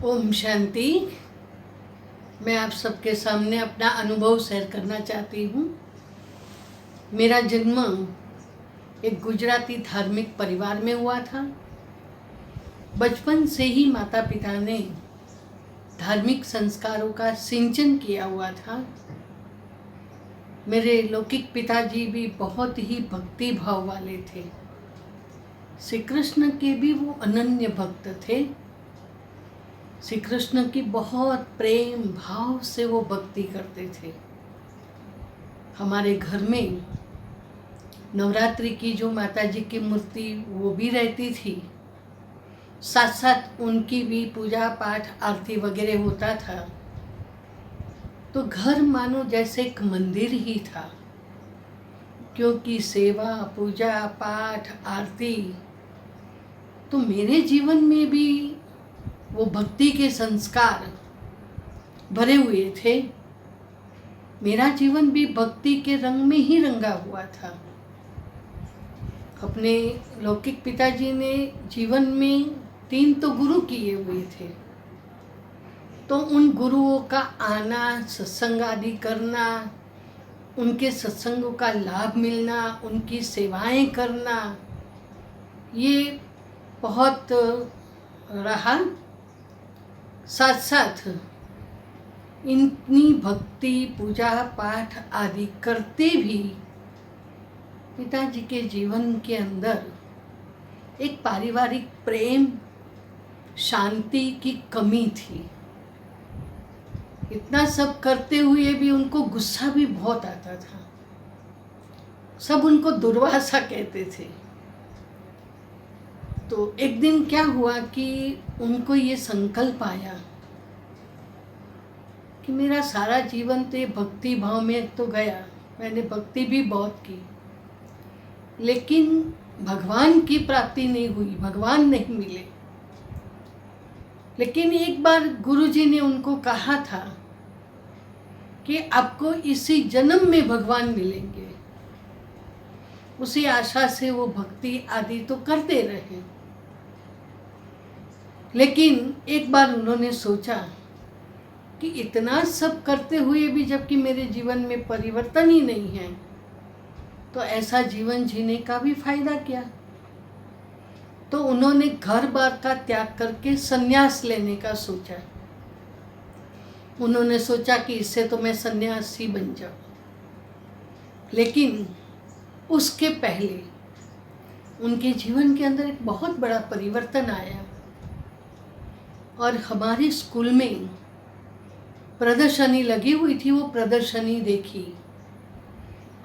ओम शांति। मैं आप सबके सामने अपना अनुभव शेयर करना चाहती हूँ। मेरा जन्म एक गुजराती धार्मिक परिवार में हुआ था। बचपन से ही माता पिता ने धार्मिक संस्कारों का सिंचन किया हुआ था। मेरे लौकिक पिताजी भी बहुत ही भक्ति भाव वाले थे। श्री कृष्ण के भी वो अनन्य भक्त थे। श्री कृष्ण की बहुत प्रेम भाव से वो भक्ति करते थे। हमारे घर में नवरात्रि की जो माता जी की मूर्ति वो भी रहती थी, साथ साथ उनकी भी पूजा पाठ आरती वगैरह होता था। तो घर मानो जैसे एक मंदिर ही था, क्योंकि सेवा पूजा पाठ आरती तो मेरे जीवन में भी वो भक्ति के संस्कार भरे हुए थे। मेरा जीवन भी भक्ति के रंग में ही रंगा हुआ था। अपने लौकिक पिताजी ने जीवन में 3 तो गुरु किए हुए थे, तो उन गुरुओं का आना, सत्संग आदि करना, उनके सत्संगों का लाभ मिलना, उनकी सेवाएं करना, ये बहुत रहा। साथ साथ इतनी भक्ति पूजा पाठ आदि करते भी पिताजी के जीवन के अंदर एक पारिवारिक प्रेम शांति की कमी थी। इतना सब करते हुए भी उनको गुस्सा भी बहुत आता था। सब उनको दुर्वासा कहते थे। तो एक दिन क्या हुआ कि उनको ये संकल्प आया कि मेरा सारा जीवन तो ये भक्ति भाव में तो गया, मैंने भक्ति भी बहुत की, लेकिन भगवान की प्राप्ति नहीं हुई, भगवान नहीं मिले। लेकिन एक बार गुरुजी ने उनको कहा था कि आपको इसी जन्म में भगवान मिलेंगे। उसी आशा से वो भक्ति आदि तो करते रहे। लेकिन एक बार उन्होंने सोचा कि इतना सब करते हुए भी जबकि मेरे जीवन में परिवर्तन ही नहीं है, तो ऐसा जीवन जीने का भी फायदा क्या। तो उन्होंने घर बार का त्याग करके संन्यास लेने का सोचा। उन्होंने सोचा कि इससे तो मैं सन्यासी बन जाऊं। लेकिन उसके पहले उनके जीवन के अंदर एक बहुत बड़ा परिवर्तन आया। और हमारे स्कूल में प्रदर्शनी लगी हुई थी, वो प्रदर्शनी देखी।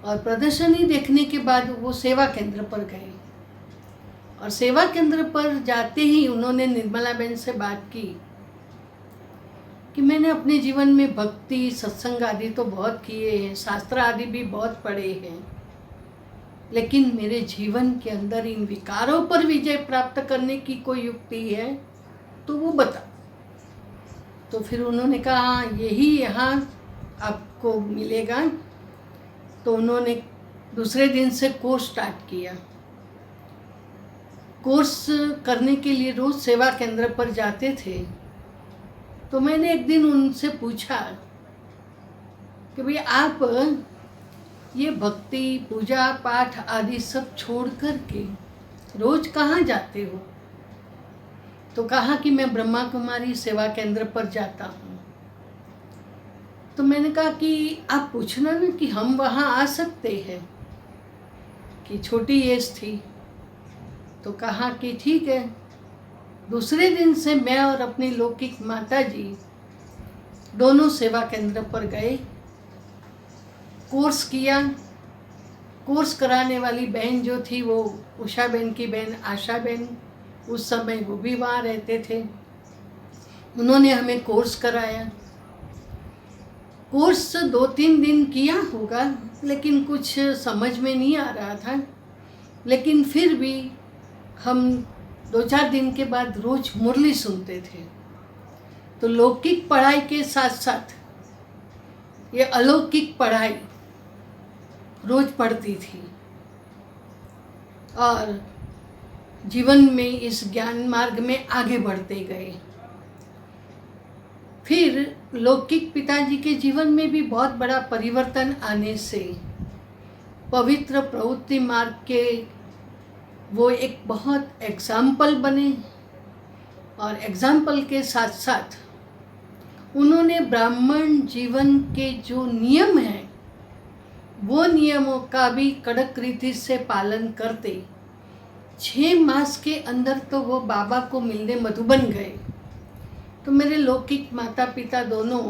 और प्रदर्शनी देखने के बाद वो सेवा केंद्र पर गए। और सेवा केंद्र पर जाते ही उन्होंने निर्मला बहन से बात की कि मैंने अपने जीवन में भक्ति सत्संग आदि तो बहुत किए हैं, शास्त्र आदि भी बहुत पढ़े हैं, लेकिन मेरे जीवन के अंदर इन विकारों पर विजय प्राप्त करने की कोई युक्ति है तो वो बता। तो फिर उन्होंने कहा यही यहाँ आपको मिलेगा। तो उन्होंने दूसरे दिन से कोर्स स्टार्ट किया। कोर्स करने के लिए रोज सेवा केंद्र पर जाते थे। तो मैंने एक दिन उनसे पूछा कि भाई आप ये भक्ति पूजा पाठ आदि सब छोड़ कर के रोज कहाँ जाते हो। तो कहा कि मैं ब्रह्मा कुमारी सेवा केंद्र पर जाता हूँ। तो मैंने कहा कि आप पूछना ना कि हम वहाँ आ सकते हैं, कि छोटी एज थी। तो कहा कि ठीक है। दूसरे दिन से मैं और अपनी लौकिक माता जी दोनों सेवा केंद्र पर गए, कोर्स किया। कोर्स कराने वाली बहन जो थी वो उषा बहन की बहन आशा बहन, उस समय वो भी वहाँ रहते थे। उन्होंने हमें कोर्स कराया। कोर्स 2-3 दिन किया होगा, लेकिन कुछ समझ में नहीं आ रहा था। लेकिन फिर भी हम 2-4 दिन के बाद रोज मुरली सुनते थे। तो लौकिक पढ़ाई के साथ साथ ये अलौकिक पढ़ाई रोज पढ़ती थी। और जीवन में इस ज्ञान मार्ग में आगे बढ़ते गए। फिर लौकिक पिताजी के जीवन में भी बहुत बड़ा परिवर्तन आने से पवित्र प्रवृत्ति मार्ग के वो एक बहुत एग्जाम्पल बने, और एग्जाम्पल के साथ साथ उन्होंने ब्राह्मण जीवन के जो नियम हैं वो नियमों का भी कड़क रीति से पालन करते 6 मास के अंदर तो वो बाबा को मिलने मधुबन गए। तो मेरे लौकिक माता पिता दोनों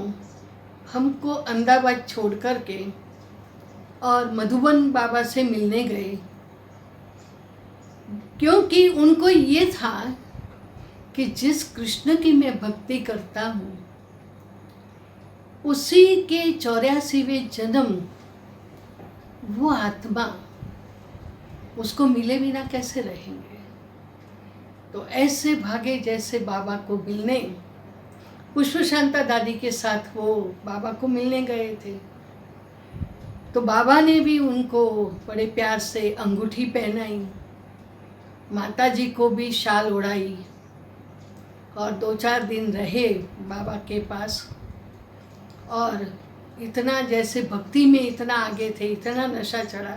हमको अहमदाबाद छोड़ कर के और मधुबन बाबा से मिलने गए, क्योंकि उनको ये था कि जिस कृष्ण की मैं भक्ति करता हूँ उसी के 84वें जन्म वो आत्मा उसको मिले बिना कैसे रहेंगे। तो ऐसे भागे जैसे बाबा को मिलने पुष्प शांता दादी के साथ वो बाबा को मिलने गए थे। तो बाबा ने भी उनको बड़े प्यार से अंगूठी पहनाई, माता जी को भी शाल ओढ़ाई और 2-4 दिन रहे बाबा के पास। और इतना जैसे भक्ति में इतना आगे थे, इतना नशा चढ़ा,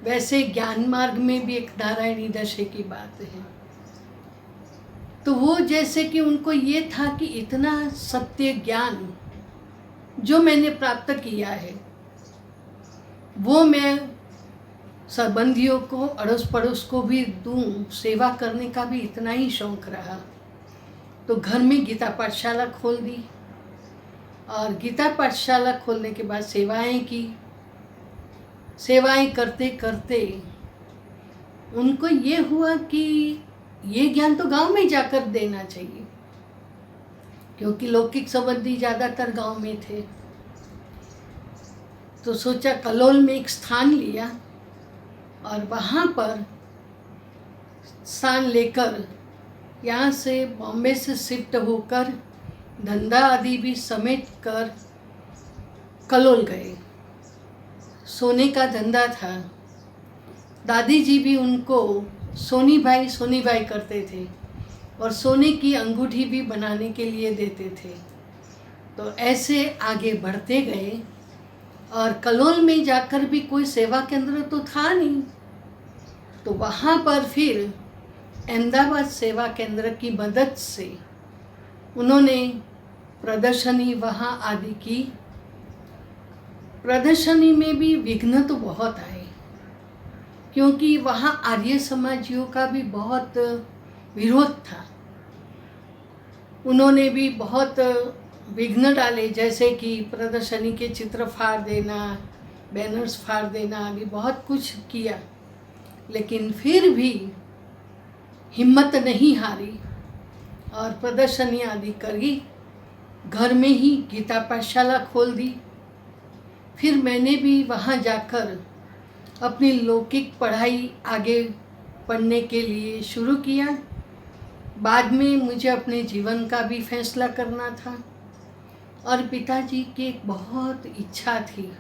वैसे ज्ञान मार्ग में भी एक नारायणी नशे की बात है। तो वो जैसे कि उनको ये था कि इतना सत्य ज्ञान जो मैंने प्राप्त किया है वो मैं संबंधियों को, अड़ोस पड़ोस को भी दूं, सेवा करने का भी इतना ही शौक रहा। तो घर में गीता पाठशाला खोल दी और गीता पाठशाला खोलने के बाद सेवाएं की। सेवाएं करते करते उनको ये हुआ कि ये ज्ञान तो गांव में जाकर देना चाहिए, क्योंकि लौकिक संबंधी ज़्यादातर गांव में थे। तो सोचा कलोल में एक स्थान लिया और वहाँ पर स्थान लेकर यहाँ से बॉम्बे से शिफ्ट होकर धंधा आदि भी समेट कर कलोल गए। सोने का धंधा था। दादी जी भी उनको सोनी भाई करते थे और सोने की अंगूठी भी बनाने के लिए देते थे। तो ऐसे आगे बढ़ते गए और कलोल में जाकर भी कोई सेवा केंद्र तो था नहीं। तो वहाँ पर फिर अहमदाबाद सेवा केंद्र की मदद से उन्होंने प्रदर्शनी वहाँ आदि की। प्रदर्शनी में भी विघ्न तो बहुत आए, क्योंकि वहाँ आर्य समाजियों का भी बहुत विरोध था। उन्होंने भी बहुत विघ्न डाले, जैसे कि प्रदर्शनी के चित्र फाड़ देना, बैनर्स फाड़ देना आदि बहुत कुछ किया। लेकिन फिर भी हिम्मत नहीं हारी और प्रदर्शनी आदि करी। घर में ही गीता पाठशाला खोल दी। फिर मैंने भी वहाँ जाकर अपनी लौकिक पढ़ाई आगे पढ़ने के लिए शुरू किया। बाद में मुझे अपने जीवन का भी फैसला करना था और पिताजी की एक बहुत इच्छा थी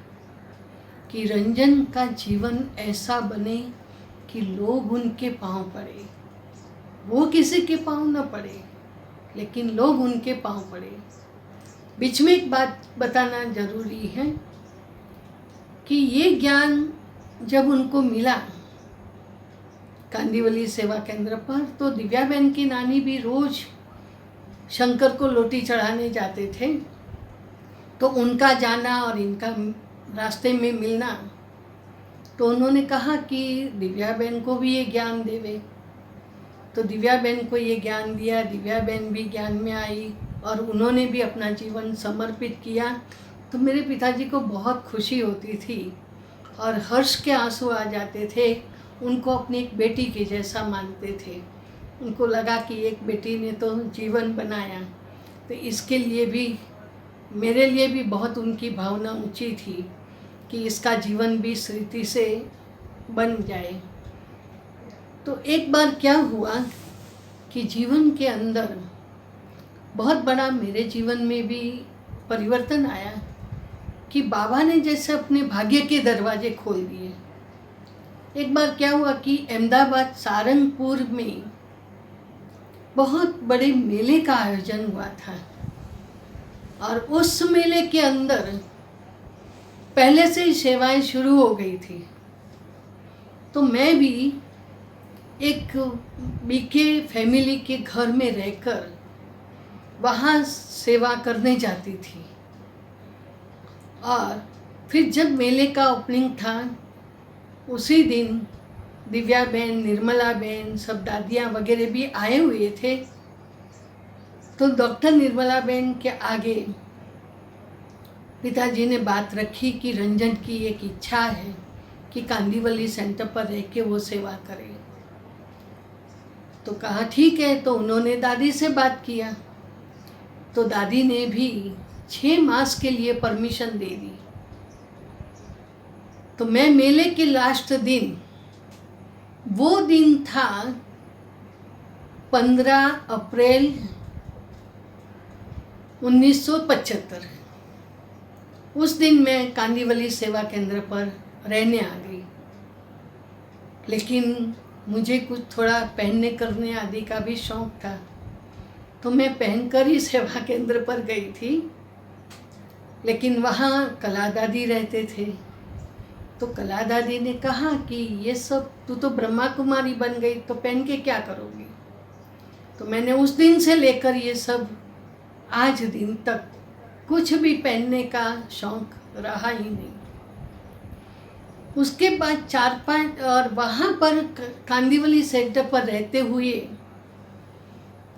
कि रंजन का जीवन ऐसा बने कि लोग उनके पांव पड़े। वो किसी के पांव न पड़े, लेकिन लोग उनके पांव पड़े। बीच में एक बात बताना जरूरी है कि ये ज्ञान जब उनको मिला कांदीवली सेवा केंद्र पर, तो दिव्याबेन की नानी भी रोज शंकर को लोटी चढ़ाने जाते थे। तो उनका जाना और इनका रास्ते में मिलना, तो उन्होंने कहा कि दिव्याबेन को भी ये ज्ञान देवे। तो दिव्याबेन को ये ज्ञान दिया। दिव्याबेन भी ज्ञान में आई और उन्होंने भी अपना जीवन समर्पित किया। तो मेरे पिताजी को बहुत खुशी होती थी और हर्ष के आंसू आ जाते थे। उनको अपनी एक बेटी के जैसा मानते थे। उनको लगा कि एक बेटी ने तो जीवन बनाया, तो इसके लिए भी, मेरे लिए भी बहुत उनकी भावना ऊंची थी कि इसका जीवन भी इस रीति से बन जाए। तो एक बार क्या हुआ कि जीवन के अंदर बहुत बड़ा मेरे जीवन में भी परिवर्तन आया कि बाबा ने जैसे अपने भाग्य के दरवाजे खोल दिए। एक बार क्या हुआ कि अहमदाबाद सारंगपुर में बहुत बड़े मेले का आयोजन हुआ था। और उस मेले के अंदर पहले से ही सेवाएं शुरू हो गई थी। तो मैं भी एक बीके फैमिली के घर में रहकर वहाँ सेवा करने जाती थी। और फिर जब मेले का ओपनिंग था उसी दिन दिव्या बहन, निर्मला बहन, सब दादियाँ वगैरह भी आए हुए थे। तो डॉक्टर निर्मला बहन के आगे पिताजी ने बात रखी कि रंजन की एक इच्छा है कि कांदीवली सेंटर पर रह के वो सेवा करे। तो कहा ठीक है। तो उन्होंने दादी से बात किया, तो दादी ने भी 6 मास के लिए परमिशन दे दी। तो मैं मेले के लास्ट दिन, वो दिन था 15 अप्रैल 1975। उस दिन मैं कांदीवली सेवा केंद्र पर रहने आ गई। लेकिन मुझे कुछ थोड़ा पहनने करने आदि का भी शौक था, तो मैं पहनकर ही सेवा केंद्र पर गई थी। लेकिन वहाँ कला दादी रहते थे। तो कला दादी ने कहा कि ये सब तू तो ब्रह्मा कुमारी बन गई, तो पहन के क्या करोगी। तो मैंने उस दिन से लेकर ये सब आज दिन तक कुछ भी पहनने का शौक रहा ही नहीं। उसके बाद 4-5 और वहाँ पर कांदीवली सेंटर पर रहते हुए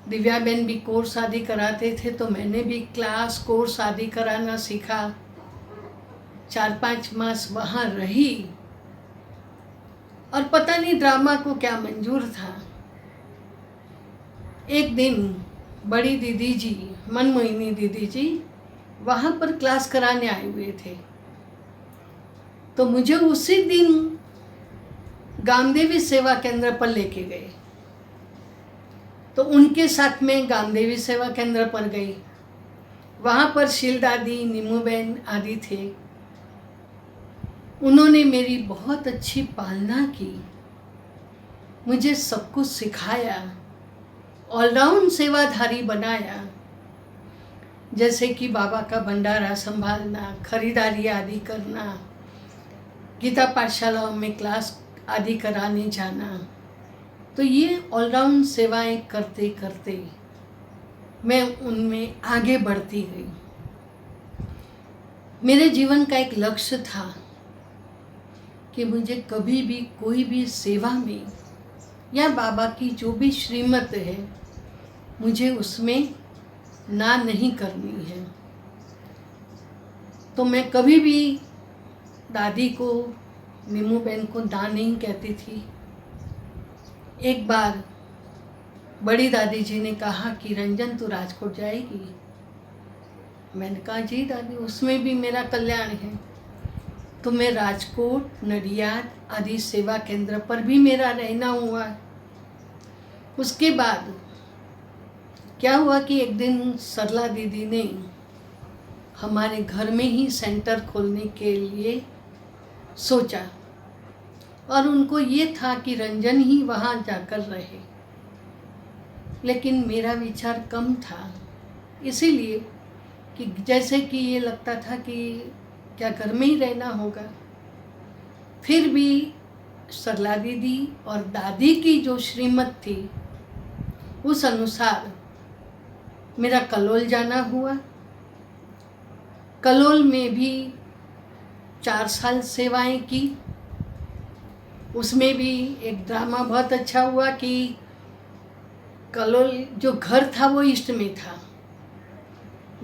दिव्या बहन भी कोर्स आदि कराते थे, तो मैंने भी क्लास कोर्स आदि कराना सीखा। 4-5 मास वहाँ रही और पता नहीं ड्रामा को क्या मंजूर था। एक दिन बड़ी दीदी जी, मनमोहिनी दीदी जी वहाँ पर क्लास कराने आए हुए थे। तो मुझे उसी दिन गामदेवी सेवा केंद्र पर लेके गए। तो उनके साथ में गामदेवी सेवा केंद्र पर गई। वहाँ पर शील दादी, नीमू बहन आदि थे। उन्होंने मेरी बहुत अच्छी पालना की, मुझे सब कुछ सिखाया, ऑलराउंड सेवाधारी बनाया। जैसे कि बाबा का भंडारा संभालना, खरीदारी आदि करना, गीता पाठशालाओं में क्लास आदि कराने जाना। तो ये ऑलराउंड सेवाएं करते करते मैं उनमें आगे बढ़ती गई। मेरे जीवन का एक लक्ष्य था कि मुझे कभी भी कोई भी सेवा में या बाबा की जो भी श्रीमत है, मुझे उसमें ना नहीं करनी है। तो मैं कभी भी दादी को, नीमू बहन को ना नहीं कहती थी। एक बार बड़ी दादी जी ने कहा कि रंजन तू राजकोट जाएगी। मैंने कहा जी दादी, उसमें भी मेरा कल्याण है। तो मैं राजकोट, नडियाद आदि सेवा केंद्र पर भी मेरा रहना हुआ। उसके बाद क्या हुआ कि एक दिन सरला दीदी ने हमारे घर में ही सेंटर खोलने के लिए सोचा, और उनको ये था कि रंजन ही वहाँ जाकर रहे। लेकिन मेरा विचार कम था, इसीलिए कि जैसे कि ये लगता था कि क्या घर में ही रहना होगा। फिर भी सरला दीदी और दादी की जो श्रीमत थी उस अनुसार मेरा कलोल जाना हुआ। कलोल में भी 4 साल सेवाएं की। उसमें भी एक ड्रामा बहुत अच्छा हुआ कि कलोल जो घर था वो ईस्ट में था।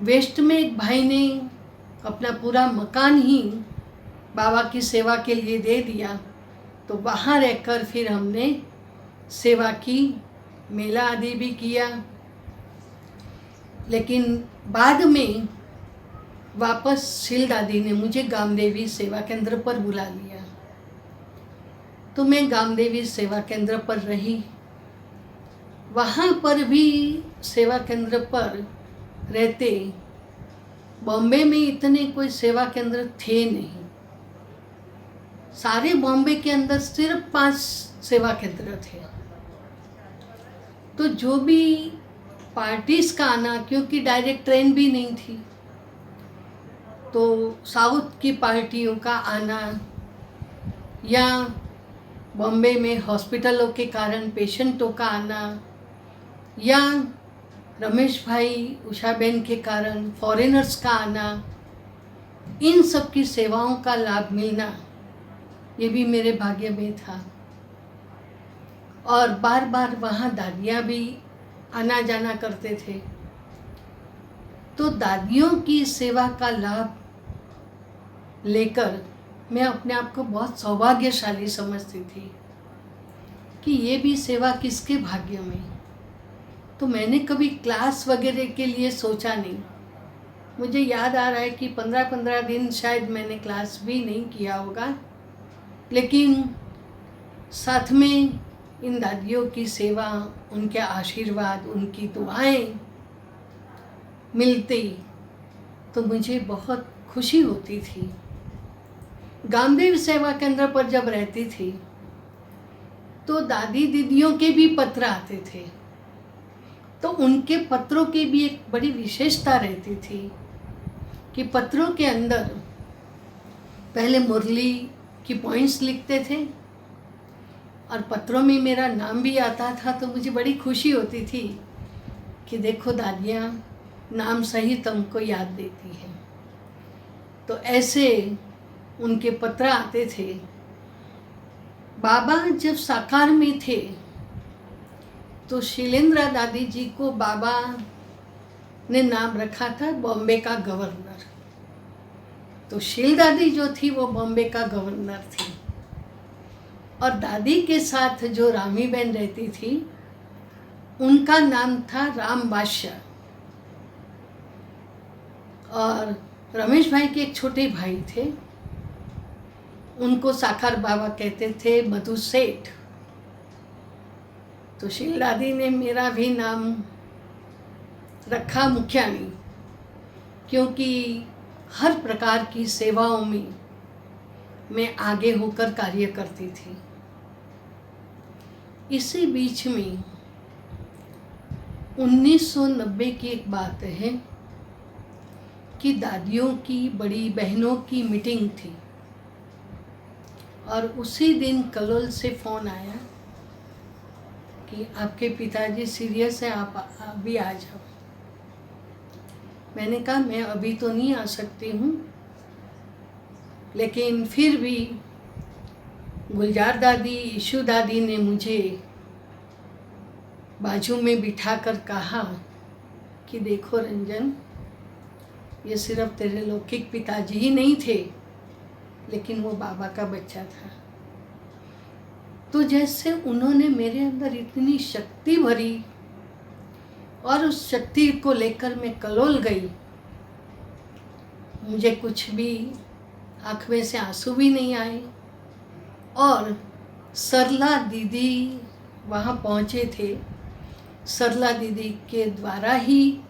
वेस्ट में एक भाई ने अपना पूरा मकान ही बाबा की सेवा के लिए दे दिया। तो वहाँ रहकर फिर हमने सेवा की, मेला आदि भी किया। लेकिन बाद में वापस शील दादी ने मुझे गामदेवी सेवा केंद्र पर बुला लिया। तो मैं गामदेवी सेवा केंद्र पर रही। वहाँ पर भी सेवा केंद्र पर रहते बॉम्बे में इतने कोई सेवा केंद्र थे नहीं। सारे बॉम्बे के अंदर सिर्फ 5 सेवा केंद्र थे। तो जो भी पार्टीज का आना, क्योंकि डायरेक्ट ट्रेन भी नहीं थी, तो साउथ की पार्टियों का आना, या बॉम्बे में हॉस्पिटलों के कारण पेशेंटों का आना, या रमेश भाई उषाबेन के कारण फॉरेनर्स का आना, इन सब की सेवाओं का लाभ मिलना, ये भी मेरे भाग्य में था। और बार बार वहाँ दादियाँ भी आना जाना करते थे। तो दादियों की सेवा का लाभ लेकर मैं अपने आप को बहुत सौभाग्यशाली समझती थी कि ये भी सेवा किसके भाग्य में। तो मैंने कभी क्लास वगैरह के लिए सोचा नहीं। मुझे याद आ रहा है कि 15-15 दिन शायद मैंने क्लास भी नहीं किया होगा, लेकिन साथ में इन दादियों की सेवा, उनके आशीर्वाद, उनकी दुआएं मिलती तो मुझे बहुत खुशी होती थी। गामदेव सेवा केंद्र पर जब रहती थी तो दादी दीदियों के भी पत्र आते थे, तो उनके पत्रों की भी एक बड़ी विशेषता रहती थी कि पत्रों के अंदर पहले मुरली की पॉइंट्स लिखते थे और पत्रों में मेरा नाम भी आता था। तो मुझे बड़ी खुशी होती थी कि देखो दादियाँ नाम सहित हमको याद देती है। तो ऐसे उनके पत्र आते थे। बाबा जब साकार में थे तो शीलेंद्रा दादी जी को बाबा ने नाम रखा था बॉम्बे का गवर्नर। तो शील दादी जो थी वो बॉम्बे का गवर्नर थी, और दादी के साथ जो रामी बहन रहती थी उनका नाम था राम बादशाह। और रमेश भाई के एक छोटे भाई थे, उनको साकार बाबा कहते थे मधु सेठ। तो शील दादी ने मेरा भी नाम रखा मुखियानी, क्योंकि हर प्रकार की सेवाओं में मैं आगे होकर कार्य करती थी। इसी बीच में 1990 की एक बात है कि दादियों की बड़ी बहनों की मीटिंग थी, और उसी दिन कलोल से फ़ोन आया कि आपके पिताजी सीरियस है, आप अभी आ जाओ। मैंने कहा मैं अभी तो नहीं आ सकती हूँ, लेकिन फिर भी गुलजार दादी, ईशू दादी ने मुझे बाजू में बिठाकर कहा कि देखो रंजन, ये सिर्फ तेरे लौकिक पिताजी ही नहीं थे, लेकिन वो बाबा का बच्चा था। तो जैसे उन्होंने मेरे अंदर इतनी शक्ति भरी और उस शक्ति को लेकर मैं कलोल गई, मुझे कुछ भी आँख में से आंसू भी नहीं आए। और सरला दीदी वहाँ पहुँचे थे, सरला दीदी के द्वारा ही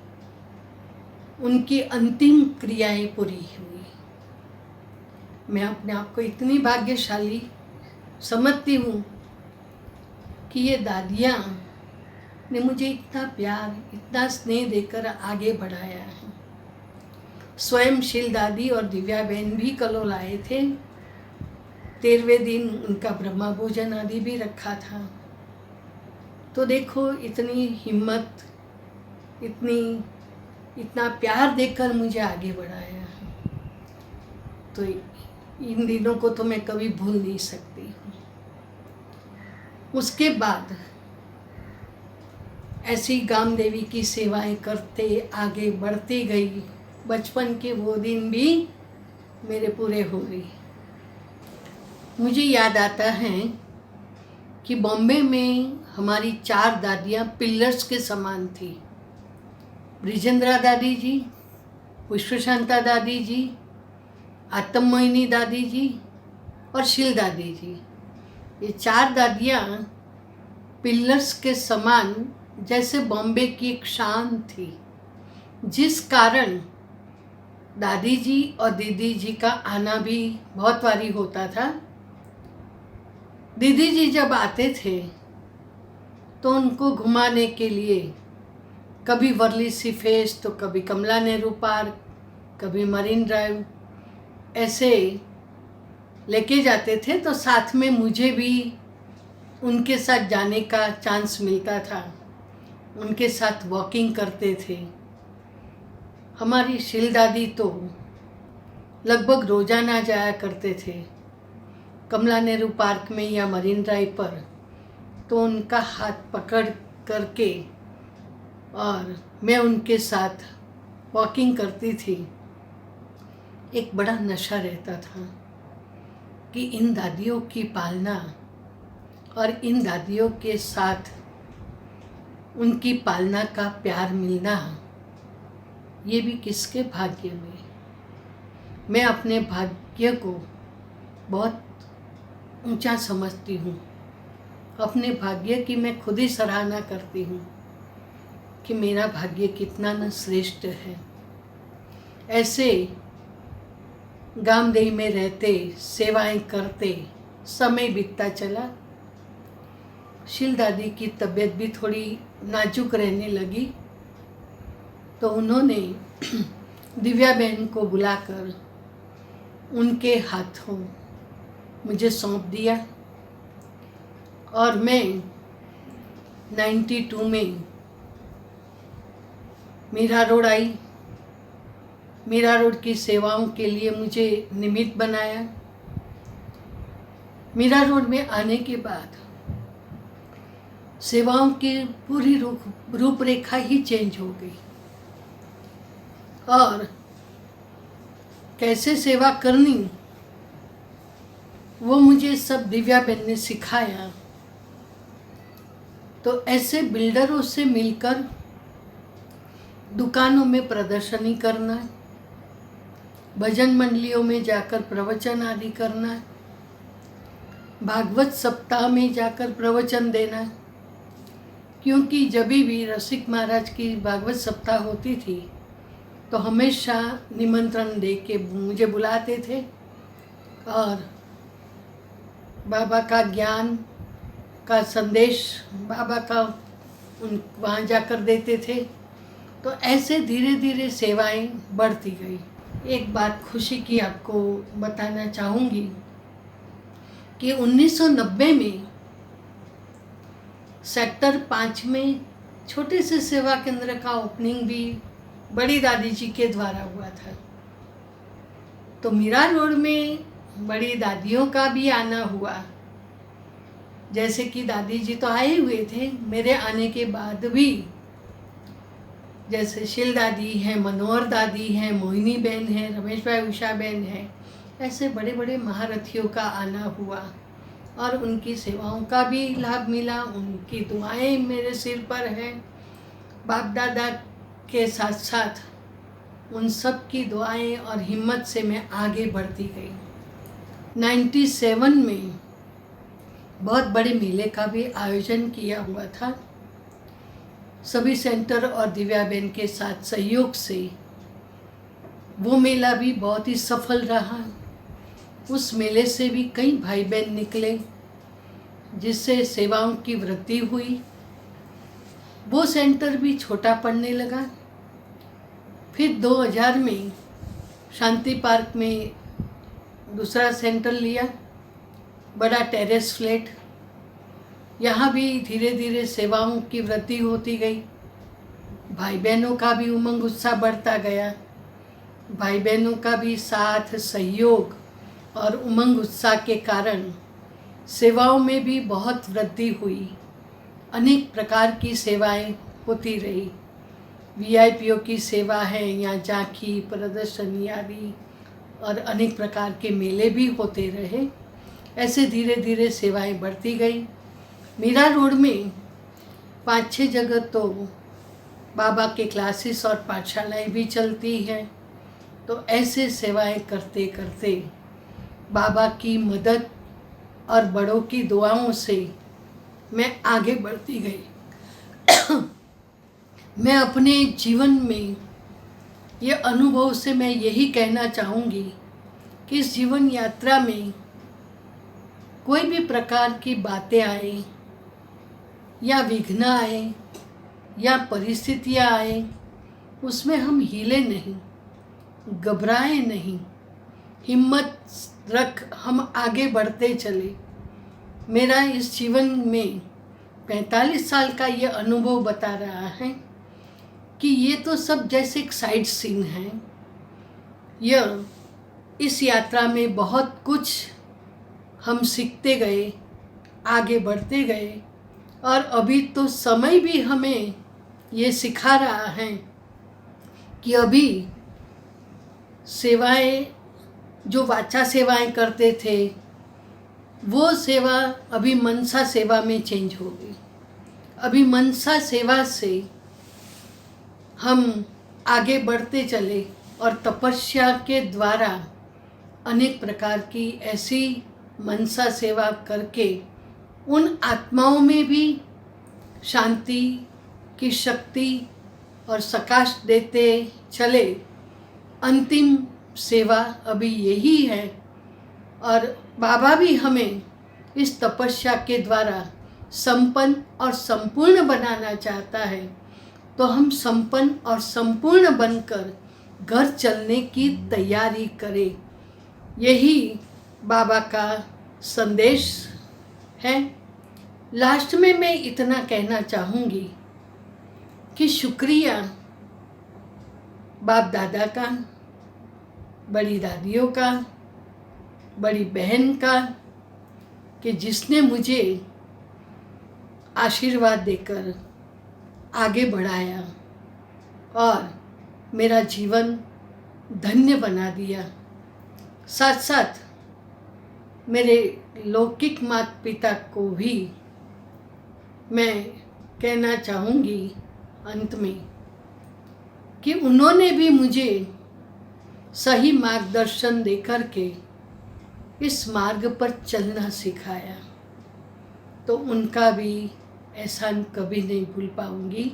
उनकी अंतिम क्रियाएं पूरी हुई। मैं अपने आप को इतनी भाग्यशाली समझती हूँ कि ये दादियाँ ने मुझे इतना प्यार, इतना स्नेह देकर आगे बढ़ाया है। स्वयं शील दादी और दिव्या बहन भी कलोल आए थे। 13वें दिन उनका ब्रह्मा भोजन आदि भी रखा था। तो देखो इतनी हिम्मत, इतना प्यार देकर मुझे आगे बढ़ाया है। तो इन दिनों को तो मैं कभी भूल नहीं सकती हूँ। उसके बाद ऐसी गामदेवी की सेवाएं करते आगे बढ़ती गई। बचपन के वो दिन भी मेरे पूरे हो गए। मुझे याद आता है कि बॉम्बे में हमारी 4 दादियाँ पिलर्स के समान थी। ब्रिजेंद्रा दादी जी, पुष्पशांता दादी जी, आत्ममोहिनी दादी जी और शील दादी जी। ये 4 दादियाँ पिलर्स के समान जैसे बॉम्बे की एक शान थी, जिस कारण दादी जी और दीदी जी का आना भी बहुत बारी होता था। दीदी जी जब आते थे तो उनको घुमाने के लिए कभी वर्ली सी फेस, तो कभी कमला नेहरू पार्क, कभी मरीन ड्राइव, ऐसे लेके जाते थे तो साथ में मुझे भी उनके साथ जाने का चांस मिलता था, उनके साथ वॉकिंग करते थे। हमारी शील दादी तो लगभग रोजाना जाया करते थे कमला नेहरू पार्क में या मरीन ड्राइव पर, तो उनका हाथ पकड़ करके और मैं उनके साथ वॉकिंग करती थी। एक बड़ा नशा रहता था कि इन दादियों की पालना और इन दादियों के साथ उनकी पालना का प्यार मिलना, ये भी किसके भाग्य में। मैं अपने भाग्य को बहुत ऊंचा समझती हूँ, अपने भाग्य की मैं खुद ही सराहना करती हूँ कि मेरा भाग्य कितना न श्रेष्ठ है। ऐसे गामदेही में रहते, सेवाएं करते समय बीतता चला। शील दादी की तबीयत भी थोड़ी नाजुक रहने लगी, तो उन्होंने दिव्या बहन को बुलाकर उनके हाथों मुझे सौंप दिया और मैं 92 में मीरा रोड आई। मीरा रोड की सेवाओं के लिए मुझे निमित्त बनाया। मीरा रोड में आने के बाद सेवाओं की पूरी रूपरेखा ही चेंज हो गई और कैसे सेवा करनी वो मुझे सब दिव्या बहन ने सिखाया। तो ऐसे बिल्डरों से मिलकर दुकानों में प्रदर्शनी करना, भजन मंडलियों में जाकर प्रवचन आदि करना, भागवत सप्ताह में जाकर प्रवचन देना, क्योंकि जब भी रसिक महाराज की भागवत सप्ताह होती थी तो हमेशा निमंत्रण दे के मुझे बुलाते थे और बाबा का ज्ञान का संदेश बाबा का वहाँ जाकर देते थे। तो ऐसे धीरे धीरे सेवाएं बढ़ती गई। एक बात खुशी की आपको बताना चाहूँगी कि 1990 में सेक्टर 5 में छोटे से सेवा केंद्र का ओपनिंग भी बड़ी दादी जी के द्वारा हुआ था। तो मीरा रोड में बड़ी दादियों का भी आना हुआ। जैसे कि दादी जी तो आए हुए थे मेरे आने के बाद भी, जैसे शील दादी हैं, मनोहर दादी हैं, मोहिनी बहन हैं, रमेश भाई उषा बहन हैं, ऐसे बड़े बड़े महारथियों का आना हुआ और उनकी सेवाओं का भी लाभ मिला। उनकी दुआएं मेरे सिर पर हैं। बाप दादा के साथ साथ उन सब की दुआएं और हिम्मत से मैं आगे बढ़ती गई। 97 में बहुत बड़े मेले का भी आयोजन किया हुआ था। सभी सेंटर और दिव्या बहन के साथ सहयोग से वो मेला भी बहुत ही सफल रहा। उस मेले से भी कई भाई बहन निकले जिससे सेवाओं की वृद्धि हुई। वो सेंटर भी छोटा पड़ने लगा। फिर 2000 में शांति पार्क में दूसरा सेंटर लिया, बड़ा टेरेस फ्लैट। यहाँ भी धीरे धीरे सेवाओं की वृद्धि होती गई। भाई बहनों का भी उमंग उत्साह बढ़ता गया। भाई बहनों का भी साथ सहयोग और उमंग उत्साह के कारण सेवाओं में भी बहुत वृद्धि हुई। अनेक प्रकार की सेवाएं होती रही। वीआईपीओ की सेवा है या झांकी, प्रदर्शनी आदि और अनेक प्रकार के मेले भी होते रहे। ऐसे धीरे धीरे सेवाएं बढ़ती गई। मीरा रोड में 5-6 जगह तो बाबा के क्लासेस और पाठशालाएं भी चलती हैं। तो ऐसे सेवाएं करते करते बाबा की मदद और बड़ों की दुआओं से मैं आगे बढ़ती गई। मैं अपने जीवन में ये अनुभव से मैं यही कहना चाहूँगी कि इस जीवन यात्रा में कोई भी प्रकार की बातें आए या विघ्न आए या परिस्थितियाँ आए, उसमें हम हिले नहीं, घबराए नहीं, हिम्मत रख हम आगे बढ़ते चले। मेरा इस जीवन में 45 साल का ये अनुभव बता रहा है कि ये तो सब जैसे एक साइड सीन है। यह इस यात्रा में बहुत कुछ हम सीखते गए, आगे बढ़ते गए, और अभी तो समय भी हमें ये सिखा रहा है कि अभी सेवाएं, जो वाचा सेवाएं करते थे, वो सेवा अभी मनसा सेवा में चेंज हो गई। अभी मनसा सेवा से हम आगे बढ़ते चले और तपस्या के द्वारा अनेक प्रकार की ऐसी मनसा सेवा करके उन आत्माओं में भी शांति की शक्ति और सकाश देते चले। अंतिम सेवा अभी यही है, और बाबा भी हमें इस तपस्या के द्वारा संपन्न और संपूर्ण बनाना चाहता है। तो हम संपन्न और संपूर्ण बनकर घर चलने की तैयारी करें। यही बाबा का संदेश है। लास्ट में मैं इतना कहना चाहूँगी कि शुक्रिया बाप दादा का, बड़ी दादियों का, बड़ी बहन का, कि जिसने मुझे आशीर्वाद देकर आगे बढ़ाया और मेरा जीवन धन्य बना दिया। साथ साथ मेरे लौकिक माता पिता को भी मैं कहना चाहूँगी अंत में कि उन्होंने भी मुझे सही मार्गदर्शन देकर के इस मार्ग पर चलना सिखाया। तो उनका भी एहसान कभी नहीं भूल पाऊंगी।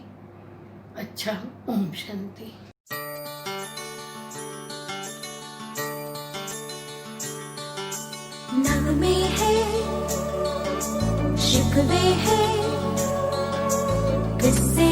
अच्छा, ओम शांति। नगमे है, शिकवे है, किससे